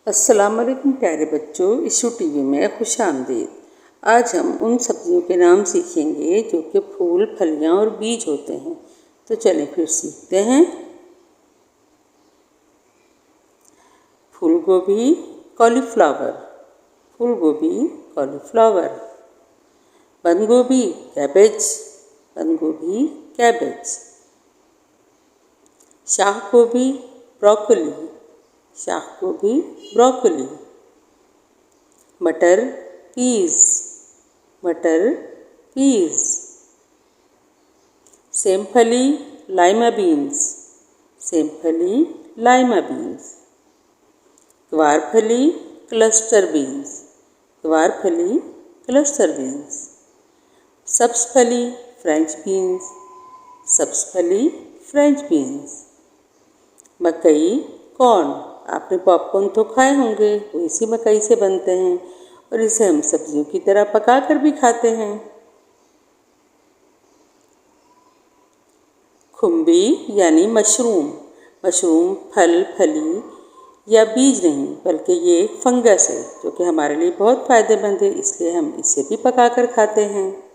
अस्सलाम वालेकुम प्यारे बच्चों, इशू टीवी में खुश आमदीद। आज हम उन सब्जियों के नाम सीखेंगे जो कि फूल, फलियां और बीज होते हैं। तो चलें फिर सीखते हैं। फूल गोभी, कॉलीफ्लावर। फूल गोभी, कॉलीफ्लावर। बंद गोभी, कैबेज। बंद गोभी, कैबेज। शाह गोभी, ब्रोकली। शाह गोभी, ब्रोकली। मटर, पीज। मटर, पीज। सेमफली, लाइमा बीन्स। सेमफली, लाइमा बीन्स। ग्वारफली, क्लस्टर बीन्स। ग्वारफली, क्लस्टर बीन्स। सब्जफली, फ्रेंच बीन्स। सब्जफली, फ्रेंच बीन्स। मकई, कॉर्न। आपने पॉपकॉर्न तो खाए होंगे, वो इसी मकई से बनते हैं और इसे हम सब्जियों की तरह पका कर भी खाते हैं। खुम्बी यानी मशरूम। मशरूम फल, फली या बीज नहीं बल्कि ये फंगस है जो कि हमारे लिए बहुत फ़ायदेमंद है, इसलिए हम इसे भी पका कर खाते हैं।